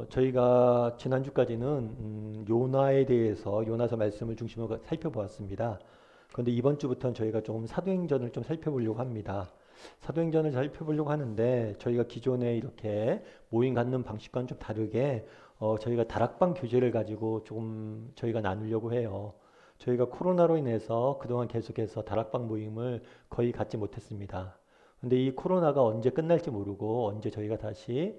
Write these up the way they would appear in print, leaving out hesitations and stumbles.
저희가 지난주까지는 요나에 대해서 요나서 말씀을 중심으로 살펴보았습니다. 그런데 이번 주부터는 저희가 조금 사도행전을 좀 살펴보려고 합니다. 사도행전을 살펴보려고 하는데 저희가 기존에 이렇게 모임 갖는 방식과는 좀 다르게 저희가 다락방 교제를 가지고 조금 저희가 나누려고 해요. 저희가 코로나로 인해서 그동안 계속해서 다락방 모임을 거의 갖지 못했습니다. 근데 이 코로나가 언제 끝날지 모르고 언제 저희가 다시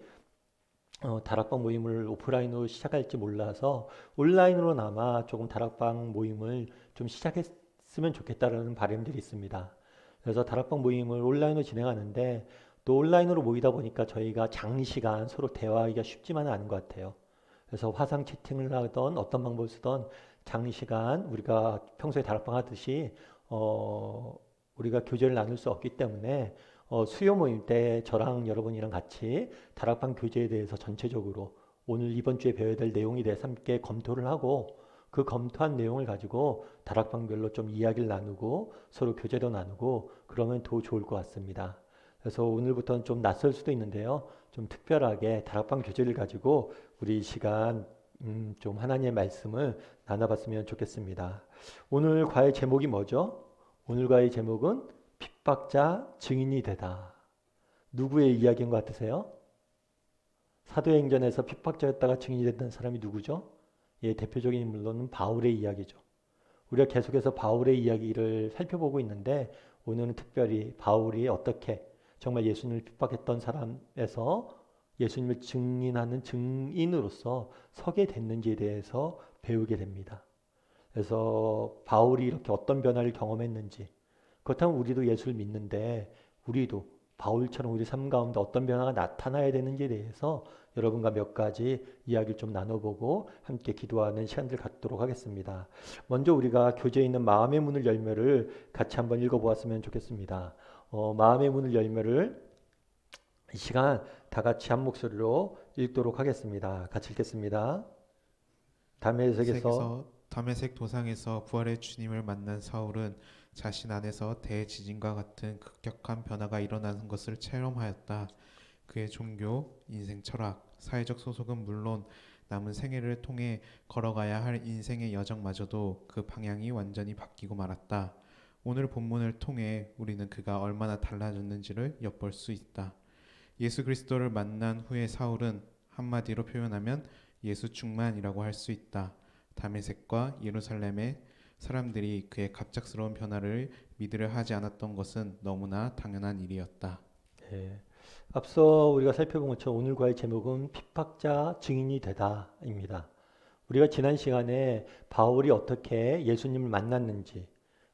다락방 모임을 오프라인으로 시작할지 몰라서 온라인으로나마 조금 다락방 모임을 좀 시작했으면 좋겠다라는 바람들이 있습니다. 그래서 다락방 모임을 온라인으로 진행하는데 또 온라인으로 모이다 보니까 저희가 장시간 서로 대화하기가 쉽지만은 않은 것 같아요. 그래서 화상 채팅을 하던 어떤 방법을 쓰던 장시간 우리가 평소에 다락방 하듯이 어, 우리가 교제를 나눌 수 없기 때문에 수요 모임 때 저랑 여러분이랑 같이 다락방 교제에 대해서 전체적으로 오늘 이번 주에 배워야 될 내용에 대해서 함께 검토를 하고 그 검토한 내용을 가지고 다락방별로 좀 이야기를 나누고 서로 교제도 나누고 그러면 더 좋을 것 같습니다. 그래서 오늘부터는 좀 낯설 수도 있는데요. 좀 특별하게 다락방 교제를 가지고 우리 이 시간 좀 하나님의 말씀을 나눠봤으면 좋겠습니다. 오늘 과의 제목이 뭐죠? 오늘 과의 제목은 핍박자 증인이 되다. 누구의 이야기인 것 같으세요? 사도행전에서 핍박자였다가 증인이 됐던 사람이 누구죠? 예, 대표적인 인물로는 바울의 이야기죠. 우리가 계속해서 바울의 이야기를 살펴보고 있는데 오늘은 특별히 바울이 어떻게 정말 예수님을 핍박했던 사람에서 예수님을 증인하는 증인으로서 서게 됐는지에 대해서 배우게 됩니다. 그래서 바울이 이렇게 어떤 변화를 경험했는지 그렇다면 우리도 예수를 믿는데 우리도 바울처럼 우리 삶 가운데 어떤 변화가 나타나야 되는지에 대해서 여러분과 몇 가지 이야기를 좀 나눠보고 함께 기도하는 시간들 갖도록 하겠습니다. 먼저 우리가 교제에 있는 마음의 문을 열매를 같이 한번 읽어보았으면 좋겠습니다. 마음의 문을 열매를 이 시간 다 같이 한 목소리로 읽도록 하겠습니다. 같이 읽겠습니다. 담에색에서 다메섹 도상에서 부활의 주님을 만난 사울은 자신 안에서 대지진과 같은 급격한 변화가 일어나는 것을 체험하였다. 그의 종교, 인생 철학, 사회적 소속은 물론 남은 생애를 통해 걸어가야 할 인생의 여정마저도 그 방향이 완전히 바뀌고 말았다. 오늘 본문을 통해 우리는 그가 얼마나 달라졌는지를 엿볼 수 있다. 예수 그리스도를 만난 후의 사울은 한마디로 표현하면 예수 충만이라고 할 수 있다. 다메섹과 예루살렘의 사람들이 그의 갑작스러운 변화를 믿으려 하지 않았던 것은 너무나 당연한 일이었다. 예, 앞서 우리가 살펴본 것처럼 오늘과의 제목은 핍박자 증인이 되다입니다. 우리가 지난 시간에 바울이 어떻게 예수님을 만났는지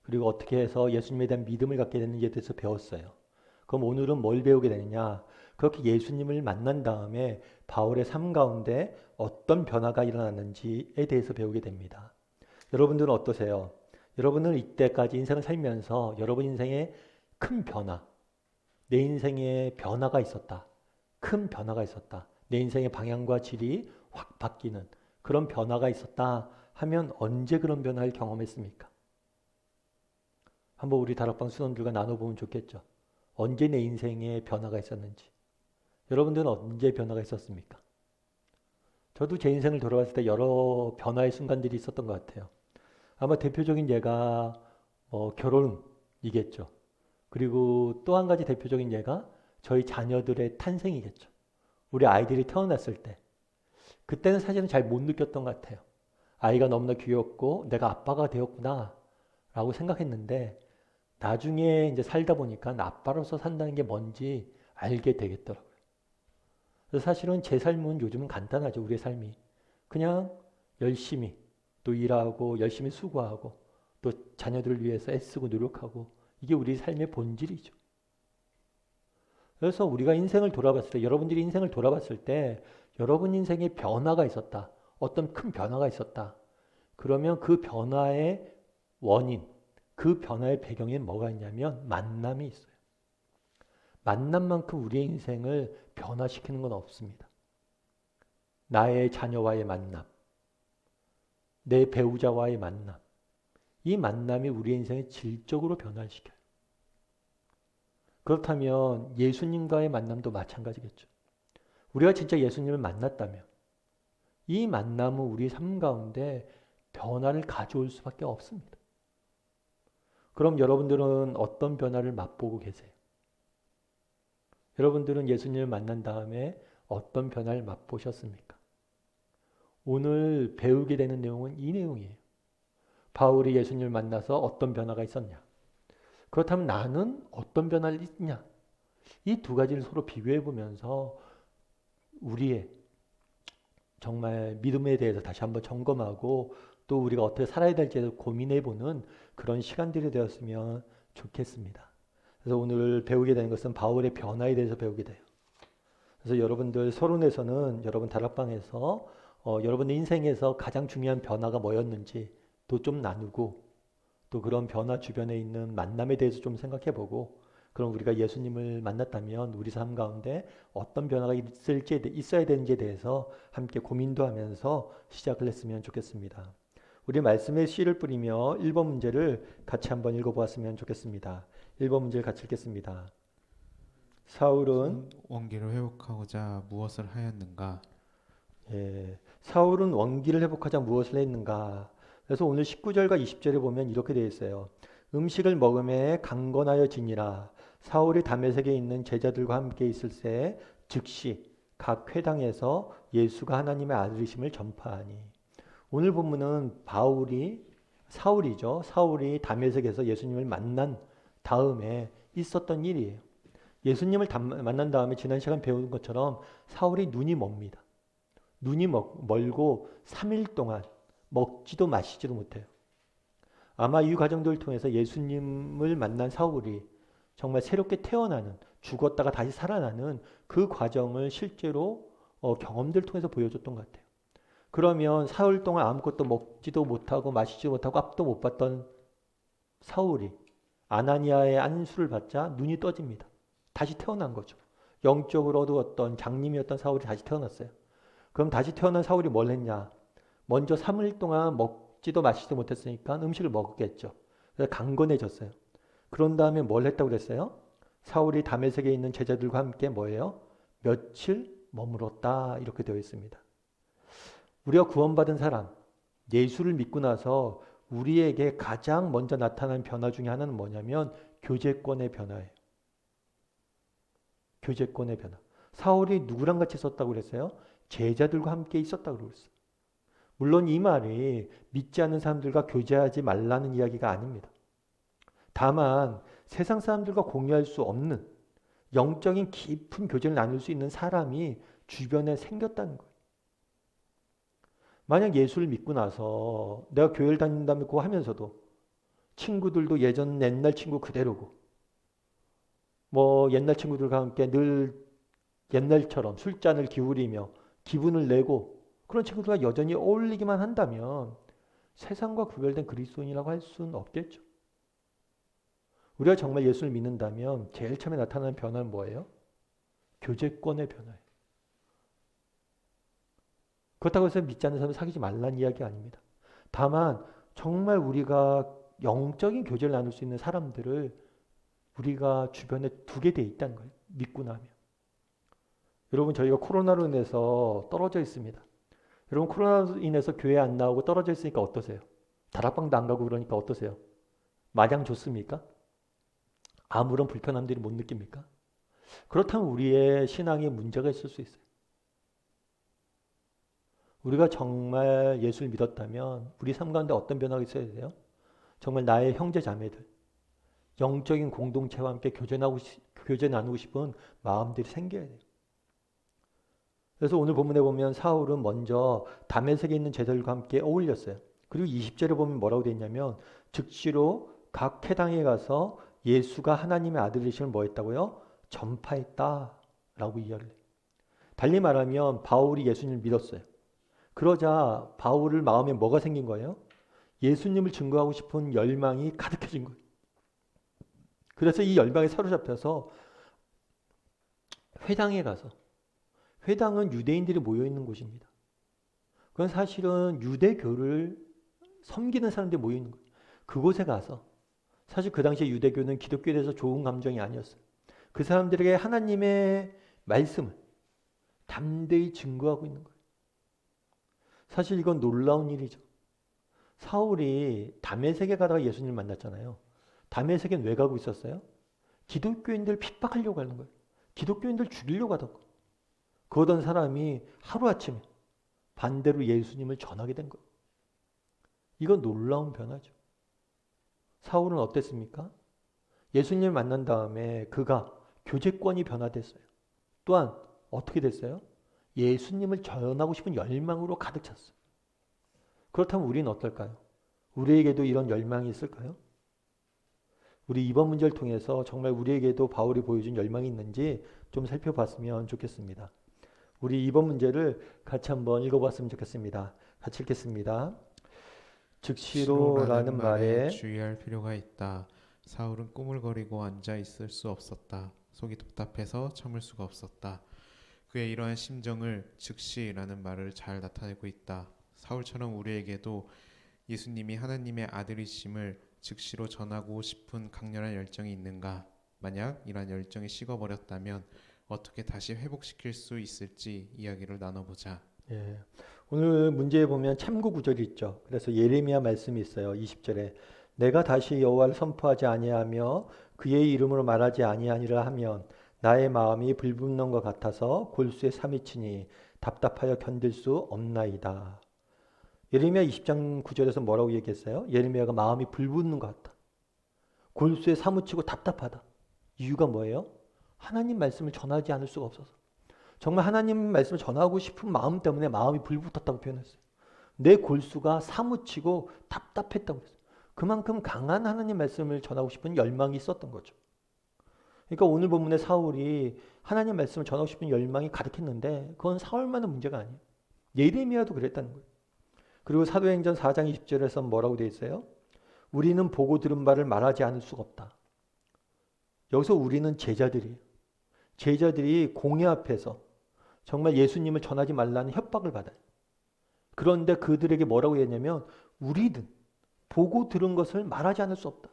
그리고 어떻게 해서 예수님에 대한 믿음을 갖게 됐는지에 대해서 배웠어요. 그럼 오늘은 뭘 배우게 되느냐? 그렇게 예수님을 만난 다음에 바울의 삶 가운데 어떤 변화가 일어났는지에 대해서 배우게 됩니다. 여러분들은 어떠세요? 여러분은 이때까지 인생을 살면서 여러분 인생에 큰 변화, 내 인생에 변화가 있었다. 큰 변화가 있었다. 내 인생의 방향과 질이 확 바뀌는 그런 변화가 있었다 하면 언제 그런 변화를 경험했습니까? 한번 우리 다락방 수원들과 나눠보면 좋겠죠. 언제 내 인생에 변화가 있었는지. 여러분들은 언제 변화가 있었습니까? 저도 제 인생을 돌아봤을 때 여러 변화의 순간들이 있었던 것 같아요. 아마 대표적인 예가 결혼이겠죠. 그리고 또 한 가지 대표적인 예가 저희 자녀들의 탄생이겠죠. 우리 아이들이 태어났을 때. 그때는 사실은 잘 못 느꼈던 것 같아요. 아이가 너무나 귀엽고 내가 아빠가 되었구나 라고 생각했는데 나중에 이제 살다 보니까 아빠로서 산다는 게 뭔지 알게 되겠더라고요. 그래서 사실은 제 삶은 요즘은 간단하죠. 우리의 삶이. 그냥 열심히 또 일하고 열심히 수고하고 또 자녀들을 위해서 애쓰고 노력하고 이게 우리 삶의 본질이죠. 그래서 우리가 인생을 돌아봤을 때 여러분들이 인생을 돌아봤을 때 여러분 인생에 변화가 있었다. 어떤 큰 변화가 있었다. 그러면 그 변화의 원인, 그 변화의 배경에 뭐가 있냐면 만남이 있어요. 만남만큼 우리의 인생을 변화시키는 건 없습니다. 나의 자녀와의 만남, 내 배우자와의 만남, 이 만남이 우리의 인생을 질적으로 변화시켜요. 그렇다면 예수님과의 만남도 마찬가지겠죠. 우리가 진짜 예수님을 만났다면 이 만남은 우리 삶 가운데 변화를 가져올 수밖에 없습니다. 그럼 여러분들은 어떤 변화를 맛보고 계세요? 여러분들은 예수님을 만난 다음에 어떤 변화를 맛보셨습니까? 오늘 배우게 되는 내용은 이 내용이에요. 바울이 예수님을 만나서 어떤 변화가 있었냐? 그렇다면 나는 어떤 변화를 있냐? 이 두 가지를 서로 비교해 보면서 우리의 정말 믿음에 대해서 다시 한번 점검하고 또 우리가 어떻게 살아야 될지에 고민해 보는 그런 시간들이 되었으면 좋겠습니다. 그래서 오늘 배우게 되는 것은 바울의 변화에 대해서 배우게 돼요. 그래서 여러분들 서론에서는 여러분 다락방에서 여러분의 인생에서 가장 중요한 변화가 뭐였는지 또 좀 나누고 또 그런 변화 주변에 있는 만남에 대해서 좀 생각해 보고 그럼 우리가 예수님을 만났다면 우리 삶 가운데 어떤 변화가 있어야 되는지에 대해서 함께 고민도 하면서 시작을 했으면 좋겠습니다. 우리 말씀에 씨를 뿌리며 1번 문제를 같이 한번 읽어보았으면 좋겠습니다. 1번 문제를 같이 읽겠습니다. 사울은 원기를 회복하고자 무엇을 하였는가? 사울은 원기를 회복하자 무엇을 했는가? 그래서 오늘 19절과 20절에 보면 이렇게 되어 있어요. 음식을 먹음에 강건하여 지니라. 사울이 다메섹에 있는 제자들과 함께 있을 새 즉시 각 회당에서 예수가 하나님의 아들이심을 전파하니. 오늘 본문은 사울이죠. 사울이 다메섹에서 예수님을 만난 다음에 있었던 일이에요. 예수님을 만난 다음에 지난 시간 배운 것처럼 사울이 눈이 멉니다. 눈이 멀고 3일 동안 먹지도 마시지도 못해요. 아마 이 과정들을 통해서 예수님을 만난 사울이 정말 새롭게 태어나는, 죽었다가 다시 살아나는 그 과정을 실제로 경험들을 통해서 보여줬던 것 같아요. 그러면 사흘 동안 아무것도 먹지도 못하고 마시지도 못하고 앞도 못 봤던 사울이 아나니아의 안수를 받자 눈이 떠집니다. 다시 태어난 거죠. 영적으로 어두웠던 장님이었던 사울이 다시 태어났어요. 그럼 다시 태어난 사울이 뭘 했냐? 먼저 3일 동안 먹지도 마시지도 못했으니까 음식을 먹었겠죠. 그래서 강건해졌어요. 그런 다음에 뭘 했다고 그랬어요? 사울이 다메섹에 있는 제자들과 함께 뭐예요? 며칠 머물었다 이렇게 되어 있습니다. 우리가 구원받은 사람, 예수를 믿고 나서 우리에게 가장 먼저 나타난 변화 중에 하나는 뭐냐면 교제권의 변화예요. 교제권의 변화. 사울이 누구랑 같이 있었다고 그랬어요? 제자들과 함께 있었다고 그랬어요. 물론 이 말이 믿지 않는 사람들과 교제하지 말라는 이야기가 아닙니다. 다만 세상 사람들과 공유할 수 없는 영적인 깊은 교제를 나눌 수 있는 사람이 주변에 생겼다는 거예요. 만약 예수를 믿고 나서 내가 교회를 다닌다고 하면서도 친구들도 옛날 친구 그대로고 뭐 옛날 친구들과 함께 늘 옛날처럼 술잔을 기울이며 기분을 내고 그런 친구들과 여전히 어울리기만 한다면 세상과 구별된 그리스도인이라고 할 수는 없겠죠. 우리가 정말 예수를 믿는다면 제일 처음에 나타나는 변화는 뭐예요? 교제권의 변화예요. 그렇다고 해서 믿지 않는 사람을 사귀지 말라는 이야기 아닙니다. 다만 정말 우리가 영적인 교제를 나눌 수 있는 사람들을 우리가 주변에 두게 돼 있다는 거예요. 믿고 나면. 여러분 저희가 코로나로 인해서 떨어져 있습니다. 여러분 코로나로 인해서 교회 안 나오고 떨어져 있으니까 어떠세요? 다락방도 안 가고 그러니까 어떠세요? 마냥 좋습니까? 아무런 불편함들이 못 느낍니까? 그렇다면 우리의 신앙에 문제가 있을 수 있어요. 우리가 정말 예수를 믿었다면 우리 삶 가운데 어떤 변화가 있어야 돼요? 정말 나의 형제 자매들, 영적인 공동체와 함께 교제 나누고 싶은 마음들이 생겨야 돼요. 그래서 오늘 본문에 보면 사울은 먼저 다메섹에 있는 제자들과 함께 어울렸어요. 그리고 20절에 보면 뭐라고 되어 있냐면 즉시로 각 회당에 가서 예수가 하나님의 아들이심을 뭐 했다고요? 전파했다라고 이야기를 해요. 달리 말하면 바울이 예수님을 믿었어요. 그러자 바울을 마음에 뭐가 생긴 거예요? 예수님을 증거하고 싶은 열망이 가득해진 거예요. 그래서 이 열망에 사로잡혀서 회당에 가서 회당은 유대인들이 모여있는 곳입니다. 그건 사실은 유대교를 섬기는 사람들이 모여있는 거예요. 그곳에 가서 사실 그 당시에 유대교는 기독교에 대해서 좋은 감정이 아니었어요. 그 사람들에게 하나님의 말씀을 담대히 증거하고 있는 거예요. 사실 이건 놀라운 일이죠. 사울이 다메섹에 가다가 예수님을 만났잖아요. 다메섹엔 왜 가고 있었어요? 기독교인들 핍박하려고 하는 거예요. 기독교인들 죽이려고 하던 거예요. 그러던 사람이 하루아침에 반대로 예수님을 전하게 된 거예요. 이건 놀라운 변화죠. 사울은 어땠습니까? 예수님을 만난 다음에 그가 교제권이 변화됐어요. 또한 어떻게 됐어요? 예수님을 전하고 싶은 열망으로 가득 찼어요. 그렇다면 우리는 어떨까요? 우리에게도 이런 열망이 있을까요? 우리 이번 문제를 통해서 정말 우리에게도 바울이 보여준 열망이 있는지 좀 살펴봤으면 좋겠습니다. 우리 이번 문제를 같이 한번 읽어봤으면 좋겠습니다. 같이 읽겠습니다. 즉시로라는 말에 주의할 필요가 있다. 사울은 꾸물거리고 앉아 있을 수 없었다. 속이 답답해서 참을 수가 없었다. 그의 이러한 심정을 즉시라는 말을 잘 나타내고 있다. 사울처럼 우리에게도 예수님이 하나님의 아들이심을 즉시로 전하고 싶은 강렬한 열정이 있는가? 만약 이러한 열정이 식어버렸다면 어떻게 다시 회복시킬 수 있을지 이야기를 나눠보자. 예. 오늘 문제에 보면 참고 구절이 있죠. 그래서 예레미야 말씀이 있어요. 20절에 내가 다시 여호와를 선포하지 아니하며 그의 이름으로 말하지 아니하니라 하면 나의 마음이 불붙는 것 같아서 골수에 삼이 치니 답답하여 견딜 수 없나이다. 예레미야 20장 9절에서 뭐라고 얘기했어요? 예레미야가 마음이 불붙는 것 같다. 골수에 사무치고 답답하다. 이유가 뭐예요? 하나님 말씀을 전하지 않을 수가 없어서. 정말 하나님 말씀을 전하고 싶은 마음 때문에 마음이 불붙었다고 표현했어요. 내 골수가 사무치고 답답했다고 했어요. 그만큼 강한 하나님 말씀을 전하고 싶은 열망이 있었던 거죠. 그러니까 오늘 본문의 사울이 하나님 말씀을 전하고 싶은 열망이 가득했는데 그건 사울만의 문제가 아니에요. 예레미야도 그랬다는 거예요. 그리고 사도행전 4장 20절에서 뭐라고 되어 있어요? 우리는 보고 들은 바를 말하지 않을 수가 없다. 여기서 우리는 제자들이에요. 제자들이 공회 앞에서 정말 예수님을 전하지 말라는 협박을 받아요. 그런데 그들에게 뭐라고 했냐면 우리는 보고 들은 것을 말하지 않을 수 없다.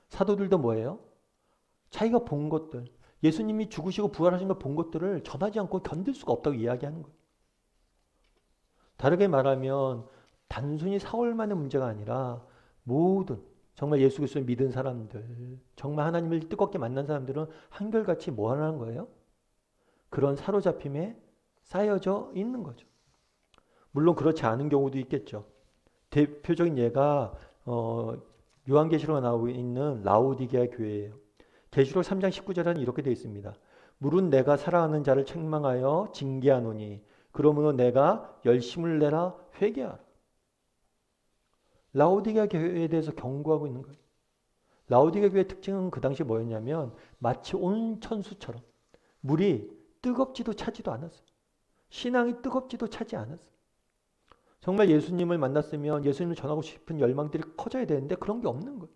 사도들도 뭐예요? 자기가 본 것들, 예수님이 죽으시고 부활하신 걸 본 것들을 전하지 않고 견딜 수가 없다고 이야기하는 거예요. 다르게 말하면 단순히 사울만의 문제가 아니라 모든 정말 예수 그리스도를 믿은 사람들, 정말 하나님을 뜨겁게 만난 사람들은 한결같이 뭐 하는 거예요? 그런 사로잡힘에 쌓여져 있는 거죠. 물론 그렇지 않은 경우도 있겠죠. 대표적인 예가 요한계시록에 나오고 있는 라오디게아 교회예요. 계시록 3장 19절에는 이렇게 되어 있습니다. 물은 내가 사랑하는 자를 책망하여 징계하노니 그러므로 내가 열심을 내라 회개하라. 라오디게아 교회에 대해서 경고하고 있는 거예요. 라오디게아 교회의 특징은 그 당시 뭐였냐면 마치 온천수처럼 물이 뜨겁지도 차지도 않았어요. 신앙이 뜨겁지도 차지 않았어요. 정말 예수님을 만났으면 예수님을 전하고 싶은 열망들이 커져야 되는데 그런 게 없는 거예요.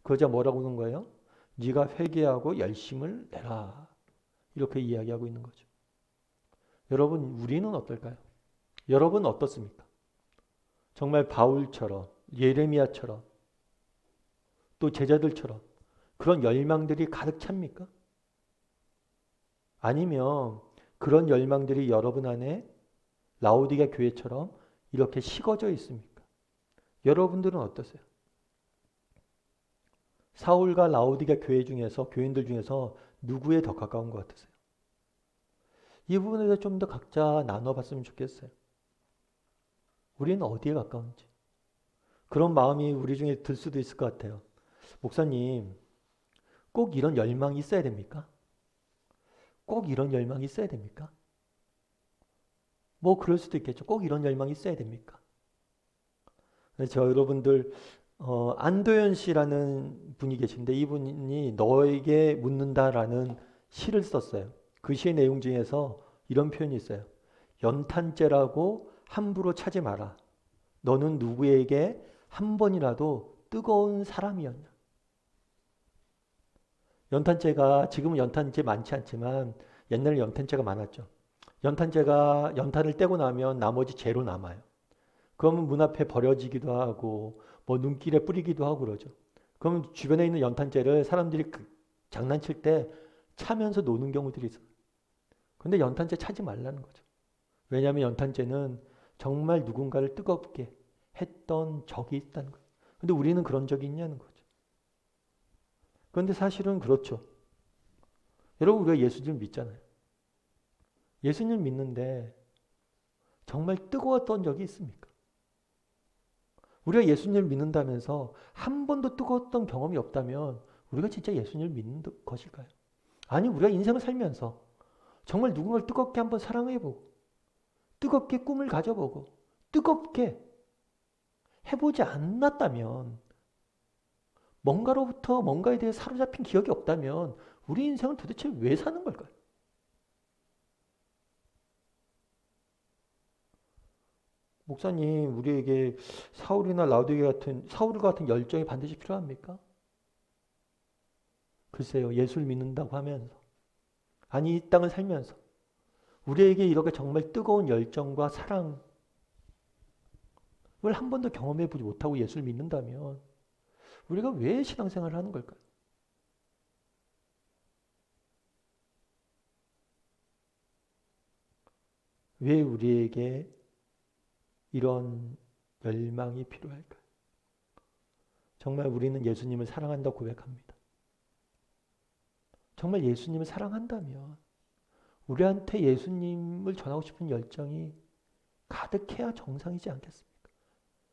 그러자 뭐라고 하는 거예요? 네가 회개하고 열심을 내라. 이렇게 이야기하고 있는 거죠. 여러분 우리는 어떨까요? 여러분 어떻습니까? 정말 바울처럼 예레미야처럼 또 제자들처럼 그런 열망들이 가득 찹니까? 아니면 그런 열망들이 여러분 안에 라오디게아 교회처럼 이렇게 식어져 있습니까? 여러분들은 어떠세요? 사울과 라오디게아 교회 중에서 교인들 중에서 누구에 더 가까운 것 같으세요? 이 부분에 대해서 좀 더 각자 나눠봤으면 좋겠어요. 우리는 어디에 가까운지. 그런 마음이 우리 중에 들 수도 있을 것 같아요. 목사님, 꼭 이런 열망이 있어야 됩니까? 꼭 이런 열망이 있어야 됩니까? 뭐 그럴 수도 있겠죠. 꼭 이런 열망이 있어야 됩니까? 저 여러분들 안도현 씨라는 분이 계신데 이분이 너에게 묻는다라는 시를 썼어요. 그 시의 내용 중에서 이런 표현이 있어요. 연탄재라고 함부로 차지 마라. 너는 누구에게 한 번이라도 뜨거운 사람이었냐. 연탄재가 지금은 연탄재 많지 않지만 옛날에 연탄재가 많았죠. 연탄재가 연탄을 떼고 나면 나머지 재로 남아요. 그러면 문 앞에 버려지기도 하고 뭐 눈길에 뿌리기도 하고 그러죠. 그러면 주변에 있는 연탄재를 사람들이 장난칠 때 차면서 노는 경우들이 있어요. 근데 연탄재 차지 말라는 거죠. 왜냐하면 연탄재는 정말 누군가를 뜨겁게 했던 적이 있다는 거예요. 근데 우리는 그런 적이 있냐는 거죠. 그런데 사실은 그렇죠. 여러분, 우리가 예수님을 믿잖아요. 예수님을 믿는데 정말 뜨거웠던 적이 있습니까? 우리가 예수님을 믿는다면서 한 번도 뜨거웠던 경험이 없다면 우리가 진짜 예수님을 믿는 것일까요? 아니, 우리가 인생을 살면서 정말 누군가를 뜨겁게 한번 사랑해보고 뜨겁게 꿈을 가져보고 뜨겁게 해보지 않았다면, 뭔가로부터 뭔가에 대해 사로잡힌 기억이 없다면 우리 인생은 도대체 왜 사는 걸까요? 목사님, 우리에게 사울이나 사울 같은 열정이 반드시 필요합니까? 글쎄요, 예수를 믿는다고 하면서, 아니, 이 땅을 살면서 우리에게 이렇게 정말 뜨거운 열정과 사랑을 한 번도 경험해 보지 못하고 예수를 믿는다면 우리가 왜 신앙생활을 하는 걸까요? 왜 우리에게 이런 열망이 필요할까요? 정말 우리는 예수님을 사랑한다고 고백합니다. 정말 예수님을 사랑한다면 우리한테 예수님을 전하고 싶은 열정이 가득해야 정상이지 않겠습니까?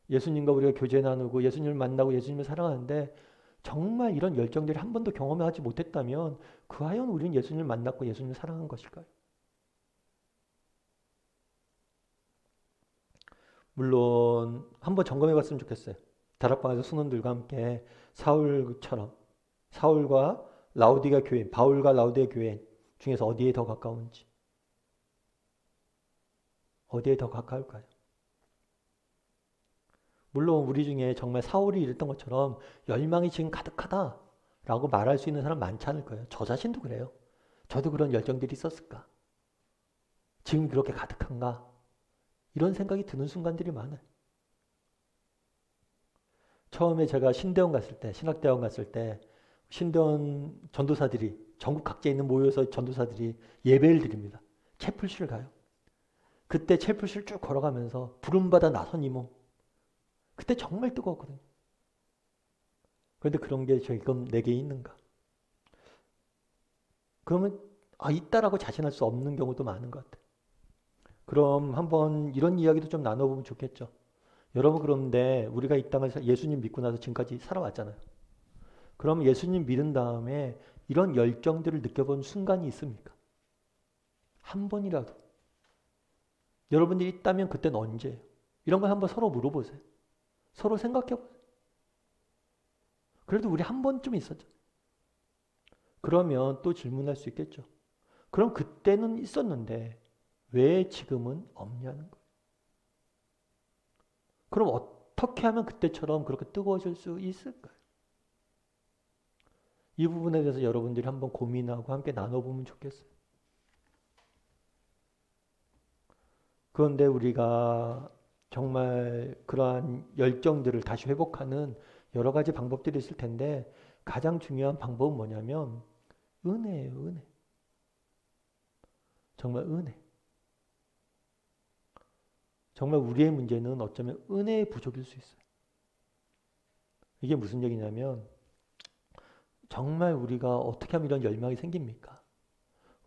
예수님과 우리가 교제 나누고 예수님을 만나고 예수님을 사랑하는데 정말 이런 열정들을 한 번도 경험하지 못했다면 과연 우리는 예수님을 만났고 예수님을 사랑한 것일까요? 물론 한번 점검해 봤으면 좋겠어요. 다락방에서 순원들과 함께 사울처럼 사울과 라우디가 교인, 바울과 라우디가 교인 중에서 어디에 더 가까운지, 어디에 더 가까울까요? 물론 우리 중에 정말 사울이 이랬던 것처럼 열망이 지금 가득하다라고 말할 수 있는 사람 많지 않을 거예요. 저 자신도 그래요. 저도 그런 열정들이 있었을까? 지금 그렇게 가득한가? 이런 생각이 드는 순간들이 많아요. 처음에 제가 신대원 갔을 때, 신학대원 갔을 때 신대원 전도사들이 전국 각지에 있는 모여서 전도사들이 예배를 드립니다. 채플실을 가요. 그때 채플실 쭉 걸어가면서 부름받아 나선 이모. 그때 정말 뜨거웠거든요. 그런데 그런 게 지금 내게 있는가? 그러면 있다라고 자신할 수 없는 경우도 많은 것 같아요. 그럼 한번 이런 이야기도 좀 나눠보면 좋겠죠. 여러분, 그런데 우리가 이 땅을 예수님 믿고 나서 지금까지 살아왔잖아요. 그럼 예수님 믿은 다음에 이런 열정들을 느껴본 순간이 있습니까? 한 번이라도. 여러분들이 있다면 그때는 언제예요? 이런 걸 한번 서로 물어보세요. 서로 생각해보세요. 그래도 우리 한 번쯤 있었죠. 그러면 또 질문할 수 있겠죠. 그럼 그때는 있었는데 왜 지금은 없냐는 거예요. 그럼 어떻게 하면 그때처럼 그렇게 뜨거워질 수 있을까요? 이 부분에 대해서 여러분들이 한번 고민하고 함께 나눠보면 좋겠어요. 그런데 우리가 정말 그러한 열정들을 다시 회복하는 여러 가지 방법들이 있을 텐데 가장 중요한 방법은 뭐냐면 은혜예요, 은혜. 정말 은혜. 정말 우리의 문제는 어쩌면 은혜의 부족일 수 있어요. 이게 무슨 얘기냐면 정말 우리가 어떻게 하면 이런 열망이 생깁니까?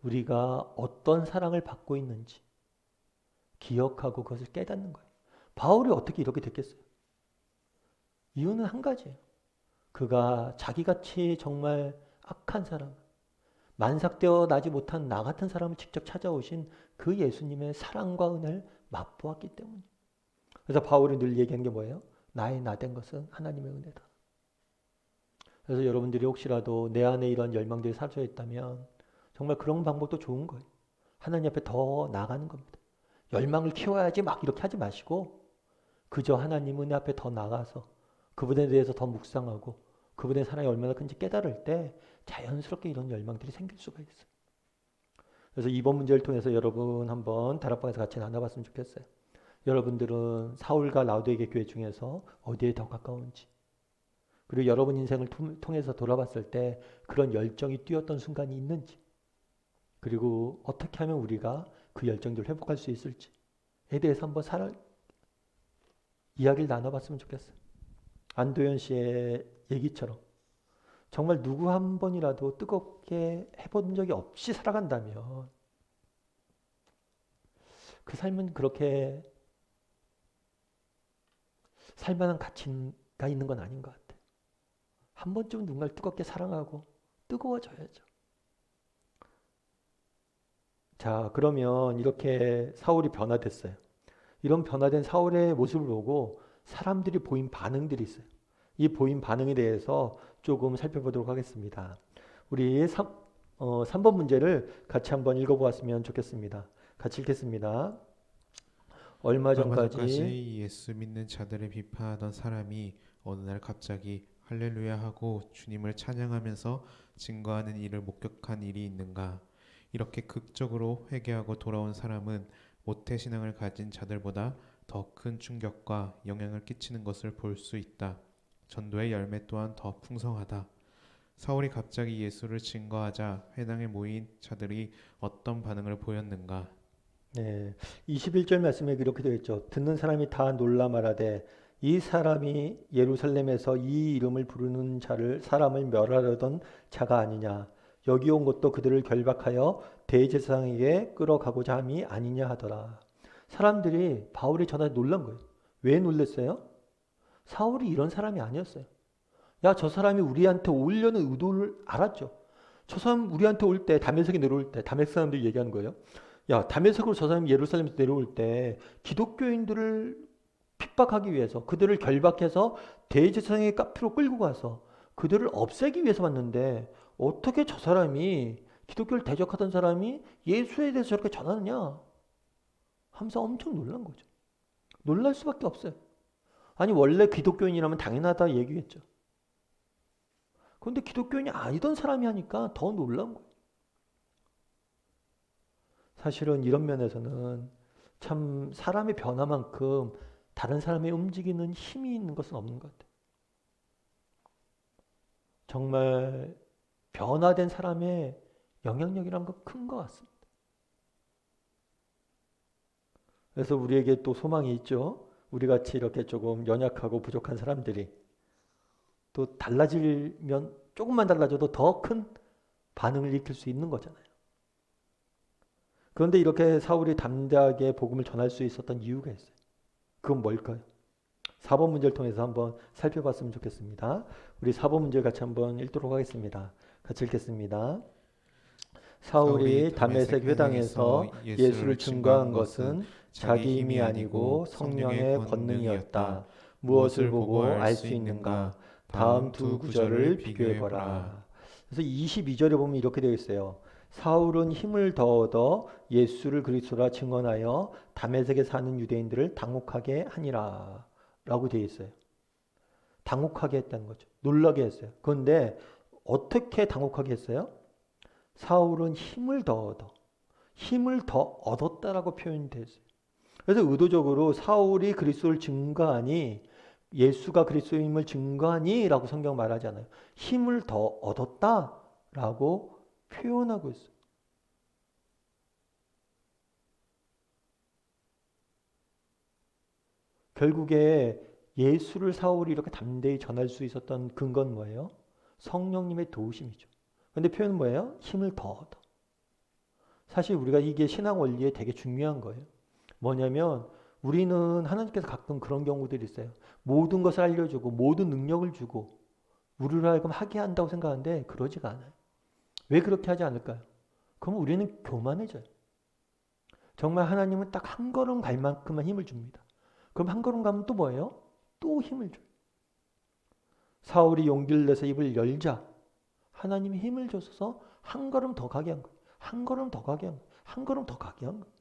우리가 어떤 사랑을 받고 있는지 기억하고 그것을 깨닫는 거예요. 바울이 어떻게 이렇게 됐겠어요? 이유는 한 가지예요. 그가 자기같이 정말 악한 사람, 만삭되어 나지 못한 나 같은 사람을 직접 찾아오신 그 예수님의 사랑과 은혜를 맛보았기 때문이에요. 그래서 바울이 늘 얘기하는 게 뭐예요? 나의 나 된 것은 하나님의 은혜다. 그래서 여러분들이 혹시라도 내 안에 이런 열망들이 사라져 있다면 정말 그런 방법도 좋은 거예요. 하나님 앞에 더 나아가는 겁니다. 열망을 키워야지 막 이렇게 하지 마시고 그저 하나님 은혜 앞에 더 나가서 그분에 대해서 더 묵상하고 그분의 사랑이 얼마나 큰지 깨달을 때 자연스럽게 이런 열망들이 생길 수가 있어요. 그래서 이번 문제를 통해서 여러분 한번 다락방에서 같이 나눠봤으면 좋겠어요. 여러분들은 사울과 라우디게 교회 중에서 어디에 더 가까운지, 그리고 여러분 인생을 통해서 돌아봤을 때 그런 열정이 뛰었던 순간이 있는지, 그리고 어떻게 하면 우리가 그 열정들을 회복할 수 있을지에 대해서 한번 이야기를 나눠봤으면 좋겠어요. 안도현 씨의 얘기처럼 정말 누구 한 번이라도 뜨겁게 해본 적이 없이 살아간다면 그 삶은 그렇게 살만한 가치가 있는 건 아닌 것 같아요. 한 번쯤 누군가를 뜨겁게 사랑하고 뜨거워져야죠. 자, 그러면 이렇게 사울이 변화됐어요. 이런 변화된 사울의 모습을 보고 사람들이 보인 반응들이 있어요. 이 보인 반응에 대해서 조금 살펴보도록 하겠습니다. 우리 3번 문제를 같이 한번 읽어보았으면 좋겠습니다. 같이 읽겠습니다. 얼마 얼마 전까지 전까지 예수 믿는 자들을 비판하던 사람이 어느 날 갑자기 할렐루야 하고 주님을 찬양하면서 증거하는 일을 목격한 일이 있는가? 이렇게 극적으로 회개하고 돌아온 사람은 모태신앙을 가진 자들보다 더 큰 충격과 영향을 끼치는 것을 볼 수 있다. 전도의 열매 또한 더 풍성하다. 사울이 갑자기 예수를 증거하자 회당에 모인 자들이 어떤 반응을 보였는가? 네, 21절 말씀에 이렇게 되어 있죠. 듣는 사람이 다 놀라 말하되 이 사람이 예루살렘에서 이 이름을 부르는 사람을 멸하려던 자가 아니냐. 여기 온 것도 그들을 결박하여 대제사장에게 끌어가고자 함이 아니냐 하더라. 사람들이 바울의 전화에 놀란 거예요. 왜 놀랐어요? 사울이 이런 사람이 아니었어요. 야, 저 사람이 우리한테 오려는 의도를 알았죠. 저 사람 우리한테 올 때, 다메섹에 내려올 때, 다메섹 사람들이 얘기하는 거예요. 야, 다메섹으로 저 사람이 예루살렘에서 내려올 때 기독교인들을 핍박하기 위해서 그들을 결박해서 대제사장의 카피로 끌고 가서 그들을 없애기 위해서 왔는데 어떻게 저 사람이 기독교를 대적하던 사람이 예수에 대해서 저렇게 전하느냐 하면서 엄청 놀란 거죠. 놀랄 수밖에 없어요. 아니 원래 기독교인이라면 당연하다 얘기했죠. 그런데 기독교인이 아니던 사람이 하니까 더 놀란 거예요. 사실은 이런 면에서는 참 사람의 변화만큼 다른 사람의 움직이는 힘이 있는 것은 없는 것 같아요. 정말 변화된 사람의 영향력이란 건 큰 것 같습니다. 그래서 우리에게 또 소망이 있죠. 우리 같이 이렇게 조금 연약하고 부족한 사람들이 또 달라지면 조금만 달라져도 더 큰 반응을 일으킬 수 있는 거잖아요. 그런데 이렇게 사울이 담대하게 복음을 전할 수 있었던 이유가 있어요. 그건 뭘까요? 4번 문제를 통해서 한번 살펴봤으면 좋겠습니다. 우리 4번 문제 같이 한번 읽도록 하겠습니다. 같이 읽겠습니다. 사울이 사울이 다메섹 다메섹 회당에서 회당에서 예수를 예수를 증거한 증거한 것은 것은 자기 자기 힘이 힘이 아니고 아니고 성령의 성령의 권능이었다. 권능이었다. 무엇을 무엇을 보고 보고 알 알 수 수 있는가? 있는가? 다음 다음 두 두 구절을 구절을 비교해 비교해 보라. 보라. 그래서 22절에 보면 이렇게 되어 있어요. 사울은 힘을 더 얻어 예수를 그리스도라 증언하여 다메섹에 사는 유대인들을 당혹하게 하니라. 라고 되어 있어요. 당혹하게 했다는 거죠. 놀라게 했어요. 그런데 어떻게 당혹하게 했어요? 사울은 힘을 더 얻었다라고 표현이 됐어요. 그래서 의도적으로 사울이 그리스도를 증거하니 예수가 그리스도임을 증거하니라고 성경 말하지 않아요. 힘을 더 얻었다라고 표현하고 있어요. 결국에 예수를 사울이 이렇게 담대히 전할 수 있었던 근거는 뭐예요? 성령님의 도우심이죠. 근데 표현은 뭐예요? 힘을 더 얻어. 사실 우리가 이게 신앙 원리에 되게 중요한 거예요. 뭐냐면 우리는 하나님께서 가끔 그런 경우들이 있어요. 모든 것을 알려주고 모든 능력을 주고 우리를 하여금 하게 한다고 생각하는데 그러지가 않아요. 왜 그렇게 하지 않을까요? 그럼 우리는 교만해져요. 정말 하나님은 딱 한 걸음 갈 만큼만 힘을 줍니다. 그럼 한 걸음 가면 또 뭐예요? 또 힘을 줘요. 사울이 용기를 내서 입을 열자 하나님이 힘을 줘서 한 걸음 더 가게 한 거예요. 한 걸음 더 가게 한 거예요. 한 걸음 더 가게 한 거예요.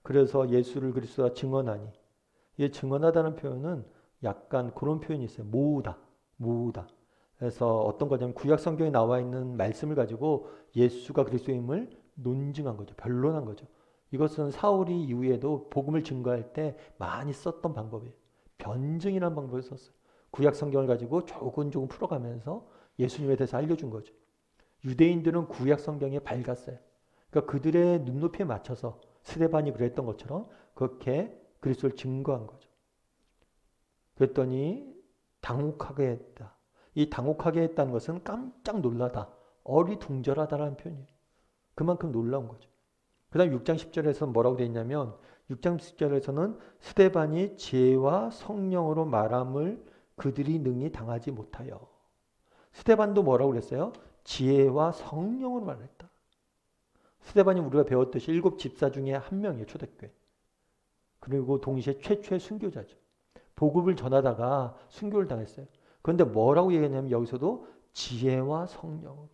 그래서 예수를 그리스도라 증언하니 이 증언하다는 표현은 약간 그런 표현이 있어요. 모으다. 모으다. 그래서 어떤 거냐면 구약 성경에 나와 있는 말씀을 가지고 예수가 그리스도임을 논증한 거죠. 변론한 거죠. 이것은 사울이 이후에도 복음을 증거할 때 많이 썼던 방법이에요. 변증이라는 방법을 썼어요. 구약 성경을 가지고 조금 풀어가면서 예수님에 대해서 알려준 거죠. 유대인들은 구약 성경에 밝았어요. 그러니까 그들의 눈높이에 맞춰서 스데반이 그랬던 것처럼 그렇게 그리스도를 증거한 거죠. 그랬더니 당혹하게 했다. 이 당혹하게 했다는 것은 깜짝 놀라다, 어리둥절하다라는 표현이에요. 그만큼 놀라운 거죠. 그 다음 6장 10절에서 뭐라고 되어 있냐면 6장 10절에서는 스데반이 지혜와 성령으로 말함을 그들이 능히 당하지 못하여. 스데반도 뭐라고 그랬어요? 지혜와 성령으로 말했다. 스데반이 우리가 배웠듯이 7 집사 중에 한 명이에요. 초대교회. 그리고 동시에 최초의 순교자죠. 복음을 전하다가 순교를 당했어요. 그런데 뭐라고 얘기했냐면 여기서도 지혜와 성령으로.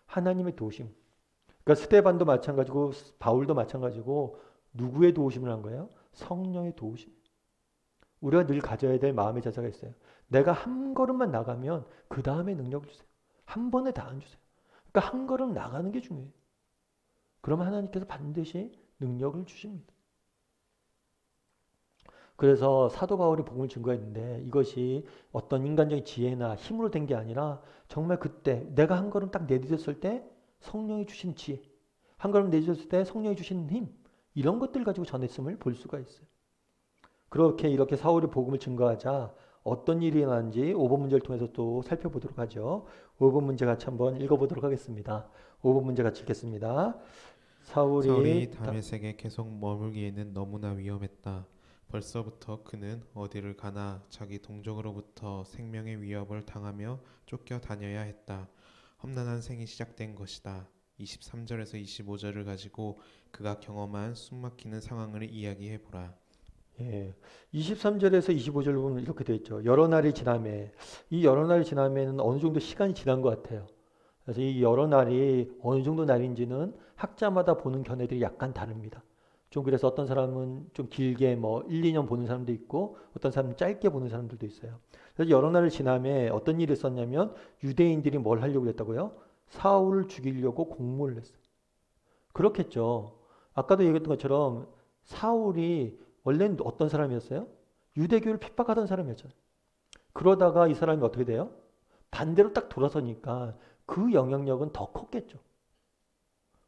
하나님의 도우심. 그러니까 스데반도 마찬가지고 바울도 마찬가지고 누구의 도우심을 한 거예요? 성령의 도우심. 우리가 늘 가져야 될 마음의 자세가 있어요. 내가 한 걸음만 나가면 그 다음에 능력을 주세요. 한 번에 다 안 주세요. 그러니까 한 걸음 나가는 게 중요해요. 그러면 하나님께서 반드시 능력을 주십니다. 그래서 사도 바울이 복음을 증거했는데 이것이 어떤 인간적인 지혜나 힘으로 된 게 아니라 정말 그때 내가 한 걸음 딱 내딛었을 때 성령이 주신 지혜, 한 걸음 내딛었을 때 성령이 주신 힘, 이런 것들 가지고 전했음을 볼 수가 있어요. 그렇게 이렇게 사울이 복음을 증거하자 어떤 일이 일어나는지 5번 문제를 통해서 또 살펴보도록 하죠. 5번 문제 같이 한번 읽어보도록 하겠습니다. 5번 문제 같이 읽겠습니다. 사울이 다메섹에 계속 머물기에는 너무나 위험했다. 벌써부터 그는 어디를 가나 자기 동족으로부터 생명의 위협을 당하며 쫓겨 다녀야 했다. 험난한 생이 시작된 것이다. 23절에서 25절을 가지고 그가 경험한 숨막히는 상황을 이야기해 보라. 예, 23절에서 25절 보면 이렇게 되어 있죠. 여러 날이 지나매. 이 여러 날이 지나면은 어느 정도 시간이 지난 것 같아요. 그래서 이 여러 날이 어느 정도 날인지는 학자마다 보는 견해들이 약간 다릅니다. 좀 그래서 어떤 사람은 좀 길게 뭐 1, 2년 보는 사람도 있고 어떤 사람은 짧게 보는 사람들도 있어요. 그래서 여러 날을 지나매 어떤 일이 있었냐면 유대인들이 뭘 하려고 했다고요? 사울을 죽이려고 공모를 했어요. 그렇겠죠. 아까도 얘기했던 것처럼 사울이 원래는 어떤 사람이었어요? 유대교를 핍박하던 사람이었잖아요. 그러다가 이 사람이 어떻게 돼요? 반대로 딱 돌아서니까 그 영향력은 더 컸겠죠.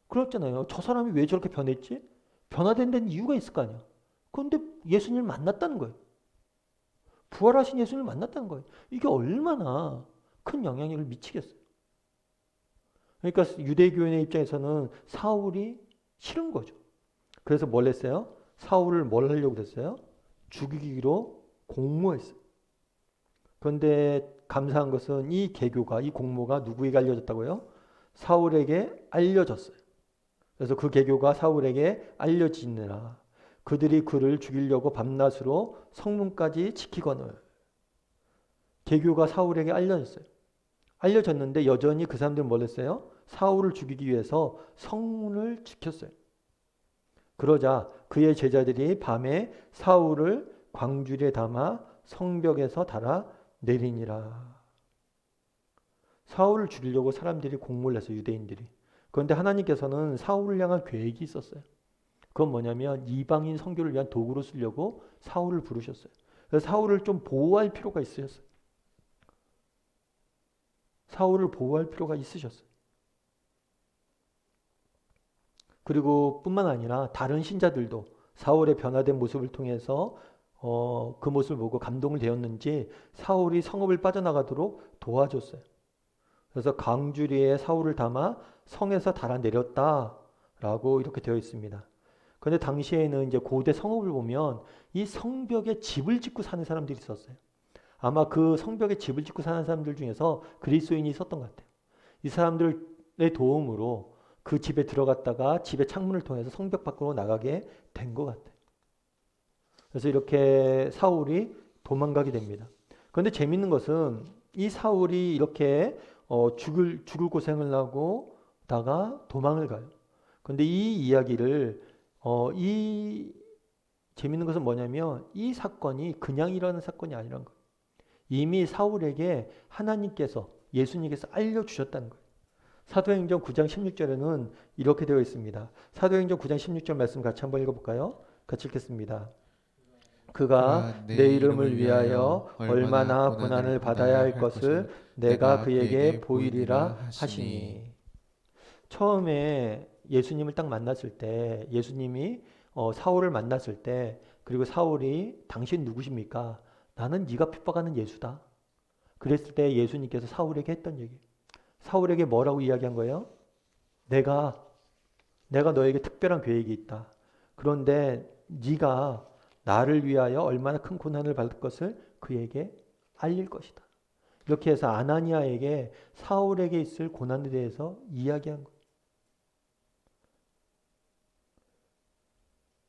그렇잖아요. 저 사람이 왜 저렇게 변했지? 변화된 데는 이유가 있을 거 아니야. 그런데 예수님을 만났다는 거예요. 부활하신 예수님을 만났다는 거예요. 이게 얼마나 큰 영향력을 미치겠어요. 그러니까 유대교인의 입장에서는 사울이 싫은 거죠. 그래서 뭘 했어요? 사울을 뭘 하려고 했어요? 죽이기로 공모했어요. 그런데 감사한 것은 이 계교가, 이 공모가 누구에게 알려졌다고요? 사울에게 알려졌어요. 그래서 그 계교가 사울에게 알려지느라 그들이 그를 죽이려고 밤낮으로 성문까지 지키거늘. 계교가 사울에게 알려졌어요. 알려졌는데 여전히 그 사람들은 뭘 했어요? 사울을 죽이기 위해서 성문을 지켰어요. 그러자 그의 제자들이 밤에 사울을 광주리에 담아 성벽에서 달아 내리니라. 사울을 죽이려고 사람들이 공모를 했어요. 유대인들이. 그런데 하나님께서는 사울을 향한 계획이 있었어요. 그건 뭐냐면 이방인 선교를 위한 도구로 쓰려고 사울을 부르셨어요. 그래서 사울을 좀 보호할 필요가 있으셨어요. 사울을 보호할 필요가 있으셨어요. 그리고 뿐만 아니라 다른 신자들도 사울의 변화된 모습을 통해서 그 모습을 보고 감동을 되었는지 사울이 성읍을 빠져나가도록 도와줬어요. 그래서 강주리에 사울을 담아 성에서 달아내렸다라고 이렇게 되어 있습니다. 그런데 당시에는 이제 고대 성읍을 보면 이 성벽에 집을 짓고 사는 사람들이 있었어요. 아마 그 성벽에 집을 짓고 사는 사람들 중에서 그리스도인이 있었던 것 같아요. 이 사람들의 도움으로 그 집에 들어갔다가 집의 창문을 통해서 성벽 밖으로 나가게 된 것 같아요. 그래서 이렇게 사울이 도망가게 됩니다. 그런데 재밌는 것은 이 사울이 이렇게 죽을 고생을 하고 다가 도망을 가요. 그런데 이 이야기를 재밌는 것은 뭐냐면 이 사건이 그냥 일어나는 사건이 아니란 거예요. 이미 사울에게 하나님께서 예수님께서 알려주셨다는 거예요. 사도행전 9장 16절에는 이렇게 되어 있습니다. 사도행전 9장 16절 말씀 같이 한번 읽어볼까요? 같이 읽겠습니다. 그가 내 이름을 위하여 얼마나 얼마나 고난을 고난을 받아야 받아야 할 할 것을 것을 내가 내가 그에게 그에게 보이리라 보이리라 하시니. 하시니. 처음에 예수님을 딱 만났을 때, 예수님이 사울을 만났을 때, 그리고 사울이 당신 누구십니까? 나는 네가 핍박하는 예수다. 그랬을 때 예수님께서 사울에게 했던 얘기. 사울에게 뭐라고 이야기한 거예요? 내가 너에게 특별한 계획이 있다. 그런데 네가 나를 위하여 얼마나 큰 고난을 받을 것을 그에게 알릴 것이다. 이렇게 해서 아나니아에게 사울에게 있을 고난에 대해서 이야기한 거예요.